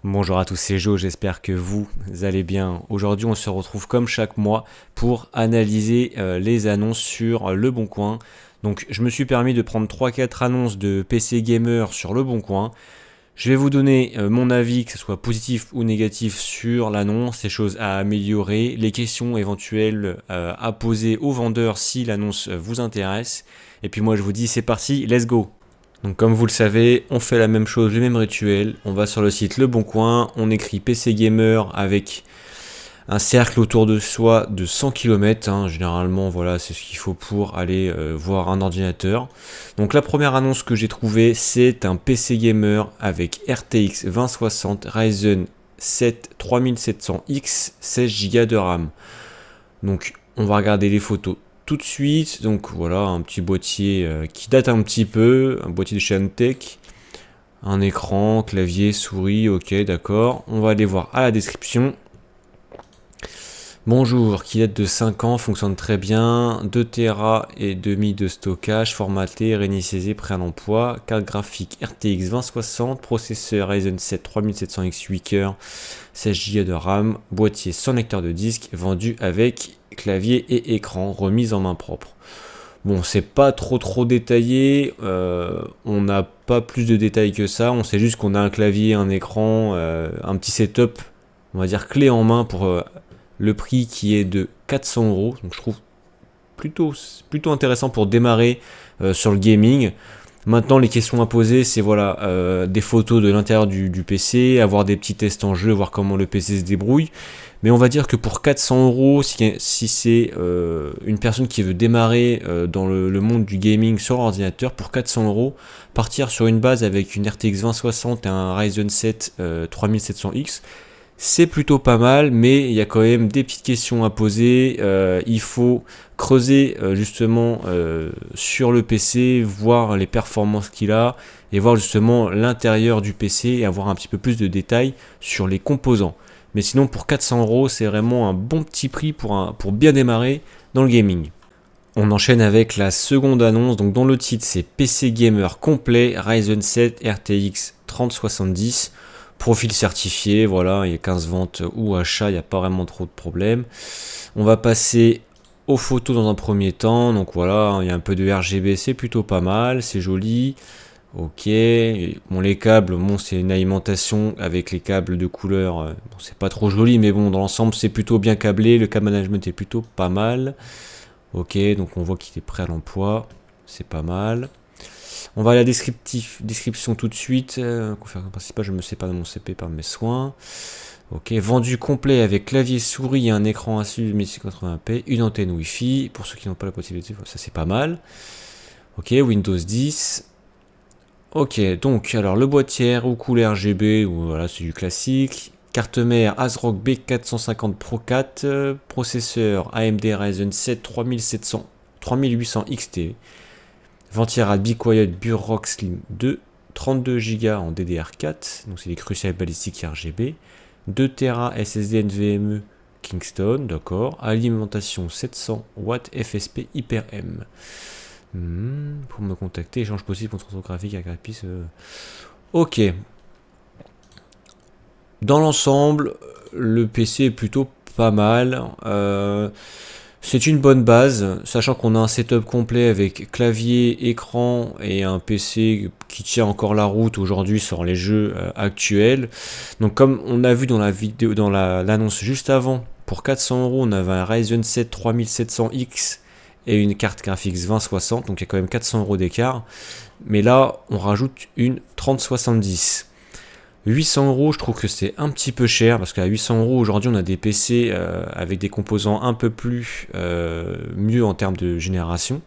Bonjour à tous, c'est Jo, j'espère que vous allez bien. Aujourd'hui, on se retrouve comme chaque mois pour analyser les annonces sur Le Bon Coin. Donc, je me suis permis de prendre 3-4 annonces de PC Gamer sur Le Bon Coin. Je vais vous donner mon avis, que ce soit positif ou négatif, sur l'annonce, les choses à améliorer, les questions éventuelles à poser aux vendeurs si l'annonce vous intéresse. Et puis moi, je vous dis, c'est parti, let's go! Donc comme vous le savez, on fait la même chose, le même rituel. On va sur le site Le Bon Coin, on écrit PC Gamer avec un cercle autour de soi de 100 km. Généralement, voilà, c'est ce qu'il faut pour aller voir un ordinateur. Donc la première annonce que j'ai trouvée, c'est un PC Gamer avec RTX 2060 Ryzen 7 3700X 16 Go de RAM. Donc on va regarder les photos tout de suite. Donc voilà, un petit boîtier qui date un petit peu, un boîtier de chez Antech, un écran, clavier, souris, ok, d'accord. On va aller voir à la description. Bonjour, qui date de 5 ans, fonctionne très bien, 2 Tera et demi de stockage, formaté, réinitialisé, prêt à l'emploi, carte graphique RTX 2060, processeur Ryzen 7 3700X 8 cœurs, 16 Go de RAM, boîtier sans lecteur de disque, vendu avec clavier et écran, remise en main propre. Bon, c'est pas trop détaillé, on n'a pas plus de détails que ça, on sait juste qu'on a un clavier, un écran, un petit setup, on va dire clé en main pour le prix qui est de 400 €. Donc je trouve plutôt intéressant pour démarrer sur le gaming. Maintenant, les questions à poser, c'est voilà, des photos de l'intérieur du PC, avoir des petits tests en jeu, voir comment le PC se débrouille. Mais on va dire que pour 400 €, si c'est une personne qui veut démarrer dans le monde du gaming sur ordinateur, pour 400 €, partir sur une base avec une RTX 2060 et un Ryzen 7 3700X, c'est plutôt pas mal, mais il y a quand même des petites questions à poser. Il faut creuser justement sur le PC, voir les performances qu'il a et voir justement l'intérieur du PC et avoir un petit peu plus de détails sur les composants. Mais sinon, pour 400 €, c'est vraiment un bon petit prix pour bien démarrer dans le gaming. On enchaîne avec la seconde annonce. Donc dans le titre, c'est PC Gamer complet, Ryzen 7 RTX 3070. Profil certifié, voilà, il y a 15 ventes ou achats, il n'y a pas vraiment trop de problèmes. On va passer aux photos dans un premier temps. Donc voilà, il y a un peu de RGB, c'est plutôt pas mal, c'est joli. Ok, bon, les câbles, bon, c'est une alimentation avec les câbles de couleur, bon, c'est pas trop joli, mais bon, dans l'ensemble, c'est plutôt bien câblé. Le câble management est plutôt pas mal. Ok, donc on voit qu'il est prêt à l'emploi, c'est pas mal. On va à la description tout de suite. Configuration principale, je me sépare de mon CP par mes soins. Ok, vendu complet avec clavier souris et un écran Asus 1680p, une antenne Wi-Fi. Pour ceux qui n'ont pas la possibilité, ça c'est pas mal. Ok, Windows 10. Ok, donc alors le boîtier ou couleur RGB, ou voilà, c'est du classique. Carte mère ASRock B450 Pro 4, processeur AMD Ryzen 7 3800 XT. Ventira Be Quiet Burrock Slim 2, 32 Go en DDR4, donc c'est des cruciales balistiques RGB, 2 Tera SSD NVMe Kingston, d'accord, alimentation 700 watts FSP HyperM. Pour me contacter, échange possible contre graphique à graphique. Ok. Dans l'ensemble, le PC est plutôt pas mal. C'est une bonne base, sachant qu'on a un setup complet avec clavier, écran et un PC qui tient encore la route aujourd'hui sur les jeux actuels. Donc comme on a vu dans la vidéo, dans l'annonce juste avant, pour 400 €, on avait un Ryzen 7 3700X et une carte graphique 2060, donc il y a quand même 400 € d'écart. Mais là, on rajoute une 3070. 800 €, je trouve que c'est un petit peu cher parce qu'à 800 € aujourd'hui, on a des PC avec des composants un peu plus mieux en termes de génération.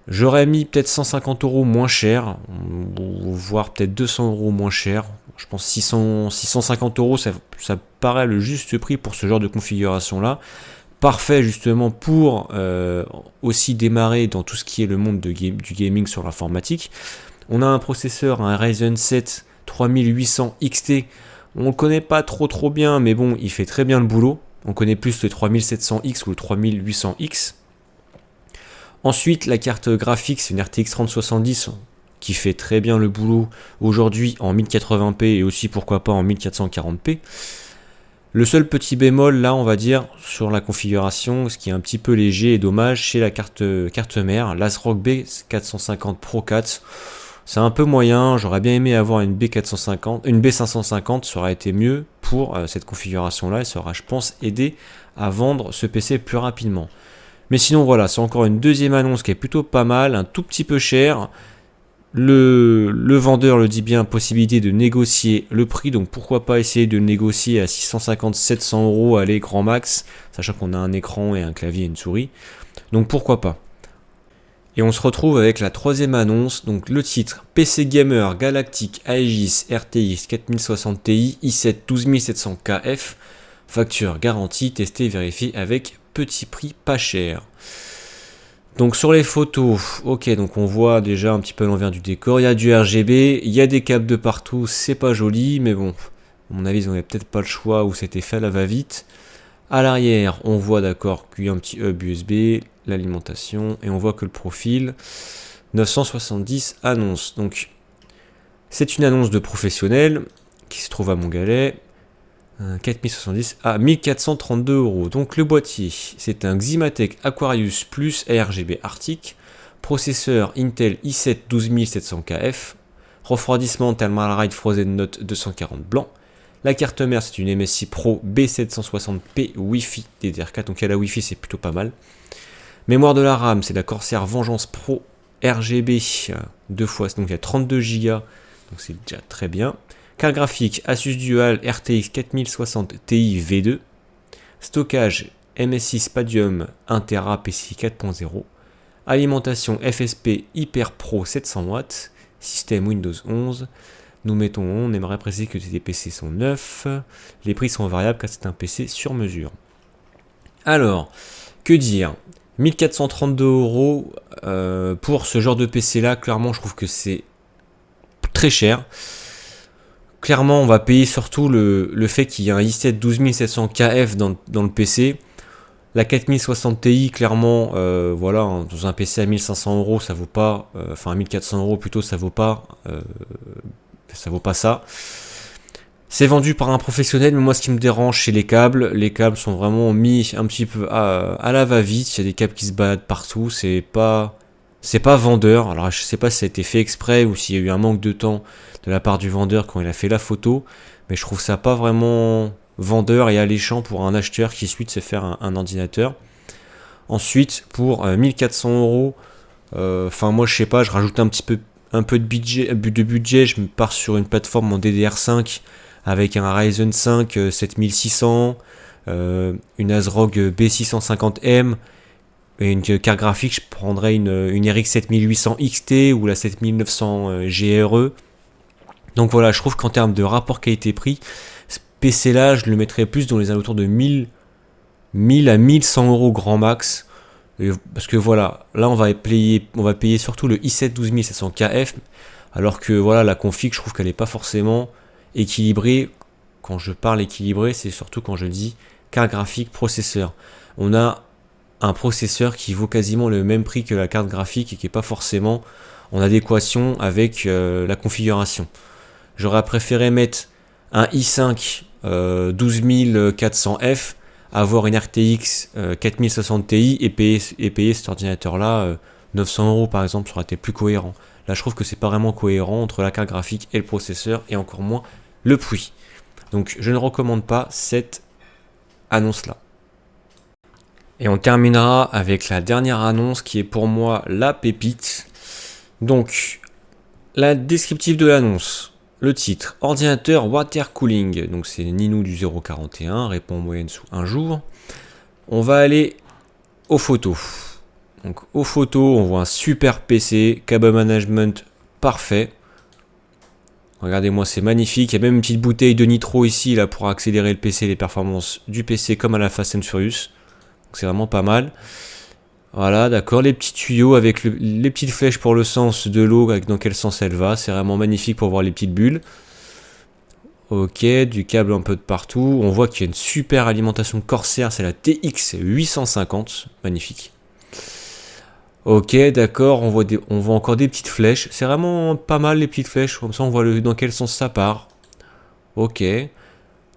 J'aurais mis peut-être 150 € moins cher, voire peut-être 200 € moins cher. Je pense 650 €, ça paraît le juste prix pour ce genre de configuration-là. Parfait justement pour aussi démarrer dans tout ce qui est le monde du gaming sur l'informatique. On a un processeur, un Ryzen 7 3800 XT, on ne le connaît pas trop bien, mais bon, il fait très bien le boulot. On connaît plus le 3700X ou le 3800X. Ensuite, la carte graphique, c'est une RTX 3070. qui fait très bien le boulot aujourd'hui en 1080p et aussi pourquoi pas en 1440p. Le seul petit bémol là, on va dire, sur la configuration, ce qui est un petit peu léger et dommage, c'est la carte mère, l'ASRock B450 Pro 4. C'est un peu moyen, j'aurais bien aimé avoir une B450, une B550, ça aurait été mieux pour cette configuration là, et ça aura, je pense, aidé à vendre ce PC plus rapidement. Mais sinon voilà, c'est encore une deuxième annonce qui est plutôt pas mal, un tout petit peu cher. Le vendeur le dit bien, possibilité de négocier le prix, donc pourquoi pas essayer de négocier à 650-700 euros, allez, grand max, sachant qu'on a un écran et un clavier et une souris, donc pourquoi pas. Et on se retrouve avec la troisième annonce, donc le titre PC Gamer Galactic Aegis RTX 4060 Ti i7 12700KF, facture garantie, testé, vérifié avec petit prix pas cher. Donc sur les photos, ok, donc on voit déjà un petit peu l'envers du décor, il y a du RGB, il y a des câbles de partout, c'est pas joli, mais bon, à mon avis ils n'avaient peut-être pas le choix ou c'était fait à la va-vite. À l'arrière, on voit d'accord qu'il y a un petit hub USB, l'alimentation, et on voit que le profil 970 annonce. Donc c'est une annonce de professionnel qui se trouve à Montgallet. 4070 à 1432 euros. Donc le boîtier, c'est un Ximatec Aquarius Plus ARGB Arctic, processeur Intel i7 12700KF, refroidissement Thermalright Frozen Note 240 blanc. La carte mère, c'est une MSI Pro B760p Wi-Fi DDR4, donc il y a la Wi-Fi, c'est plutôt pas mal. Mémoire de la RAM, c'est la Corsair Vengeance Pro RGB 2 fois, donc il y a 32 Go, donc c'est déjà très bien. Carte graphique Asus Dual RTX 4060 Ti V2. Stockage MSI Spadium 1 Tera PCI 4.0. Alimentation FSP Hyper Pro 700 watts. Système Windows 11. Nous mettons, on aimerait préciser que ces PC sont neufs. Les prix sont variables car c'est un PC sur mesure. Alors, que dire ? 1432 euros pour ce genre de PC là, clairement je trouve que c'est très cher. Clairement, on va payer surtout le fait qu'il y a un i7 12700KF dans le PC. La 4060 Ti, clairement, voilà, dans un PC à 1500 euros, ça vaut pas, enfin 1400 euros plutôt, ça vaut pas ça. C'est vendu par un professionnel, mais moi ce qui me dérange, c'est les câbles. Les câbles sont vraiment mis un petit peu à la va-vite. Il y a des câbles qui se baladent partout. C'est pas vendeur. Alors je sais pas si ça a été fait exprès ou s'il y a eu un manque de temps de la part du vendeur quand il a fait la photo, mais je trouve ça pas vraiment vendeur et alléchant pour un acheteur qui souhaite se faire un ordinateur. Ensuite, pour 1400 euros, enfin moi je sais pas, je rajoute un peu de budget, je me pars sur une plateforme en DDR5 avec un Ryzen 5 7600, une ASRock B650M et une carte graphique, je prendrais une RX 7800 XT ou la 7900 GRE. Donc voilà, je trouve qu'en termes de rapport qualité-prix, ce PC là, je le mettrais plus dans les alentours de 1000 à 1100 euros grand max. Parce que voilà, là on va payer surtout le i7 12700KF, alors que voilà, la config, je trouve qu'elle n'est pas forcément équilibrée. Quand je parle équilibré, c'est surtout quand je dis carte graphique, processeur. On a un processeur qui vaut quasiment le même prix que la carte graphique et qui n'est pas forcément en adéquation avec la configuration. J'aurais préféré mettre un i5 12400F, avoir une RTX 4060 Ti et payer cet ordinateur là 900 euros par exemple, ça aurait été plus cohérent. Là je trouve que c'est pas vraiment cohérent entre la carte graphique et le processeur et encore moins le prix. Donc je ne recommande pas cette annonce là. Et on terminera avec la dernière annonce qui est pour moi la pépite. Donc la descriptive de l'annonce. Le titre, ordinateur water cooling, donc c'est Ninou du 041, répond en moyenne sous un jour. On va aller aux photos. Donc aux photos, on voit un super PC, câble management parfait. Regardez-moi, c'est magnifique. Il y a même une petite bouteille de nitro ici là pour accélérer le PC, les performances du PC comme à la Fast and Furious. Donc c'est vraiment pas mal. Voilà, d'accord, les petits tuyaux avec les petites flèches pour le sens de l'eau, dans quel sens elle va, c'est vraiment magnifique pour voir les petites bulles. Ok, du câble un peu de partout, on voit qu'il y a une super alimentation Corsair, c'est la TX 850, magnifique. Ok, d'accord, on voit encore des petites flèches. C'est vraiment pas mal les petites flèches, comme ça on voit dans quel sens ça part. Ok,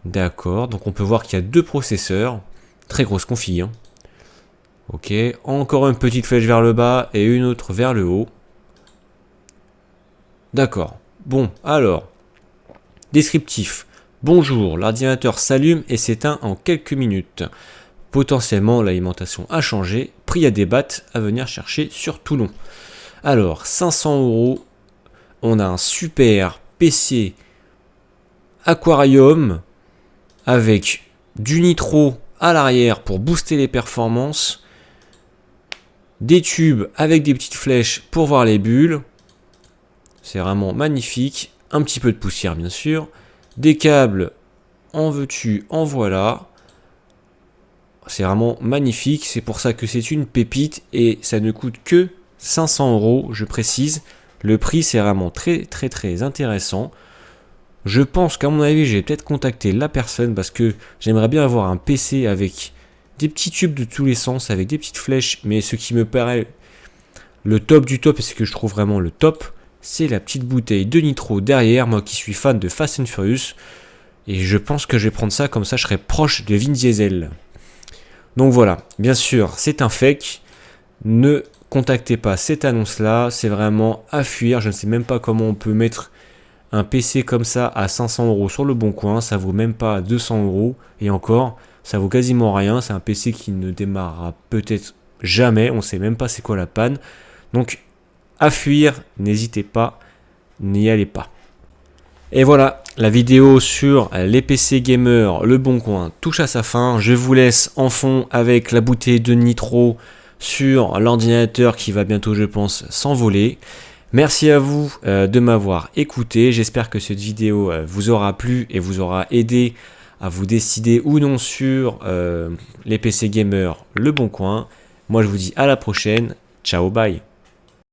d'accord, donc on peut voir qu'il y a 2 processeurs. Très grosse config, hein. Ok, encore une petite flèche vers le bas et une autre vers le haut. D'accord, bon, alors, descriptif. Bonjour, l'ordinateur s'allume et s'éteint en quelques minutes. Potentiellement, l'alimentation a changé. Prix à débattre, à venir chercher sur Toulon. Alors, 500 €. On a un super PC Aquarium avec du nitro à l'arrière pour booster les performances. Des tubes avec des petites flèches pour voir les bulles. C'est vraiment magnifique. Un petit peu de poussière, bien sûr. Des câbles, en veux-tu, en voilà. C'est vraiment magnifique, c'est pour ça que c'est une pépite et ça ne coûte que 500 €, je précise. Le prix c'est vraiment très intéressant. Je pense qu'à mon avis, je vais peut-être contacter la personne parce que j'aimerais bien avoir un PC avec des petits tubes de tous les sens, avec des petites flèches, mais ce qui me paraît le top du top et ce que je trouve vraiment le top, c'est la petite bouteille de nitro derrière, moi qui suis fan de Fast and Furious. Et je pense que je vais prendre ça, comme ça je serai proche de Vin Diesel. Donc voilà, bien sûr, c'est un fake. Ne contactez pas cette annonce-là, c'est vraiment à fuir. Je ne sais même pas comment on peut mettre un PC comme ça à 500 € sur le bon coin. Ça vaut même pas 200 €. Et encore, ça vaut quasiment rien. C'est un PC qui ne démarrera peut-être jamais. On ne sait même pas c'est quoi la panne. Donc, à fuir, n'hésitez pas, n'y allez pas. Et voilà, la vidéo sur les PC gamers, le bon coin touche à sa fin. Je vous laisse en fond avec la bouteille de nitro sur l'ordinateur qui va bientôt, je pense, s'envoler. Merci à vous de m'avoir écouté. J'espère que cette vidéo vous aura plu et vous aura aidé à vous décider ou non sur les PC gamers, le bon coin. Moi, je vous dis à la prochaine. Ciao, bye.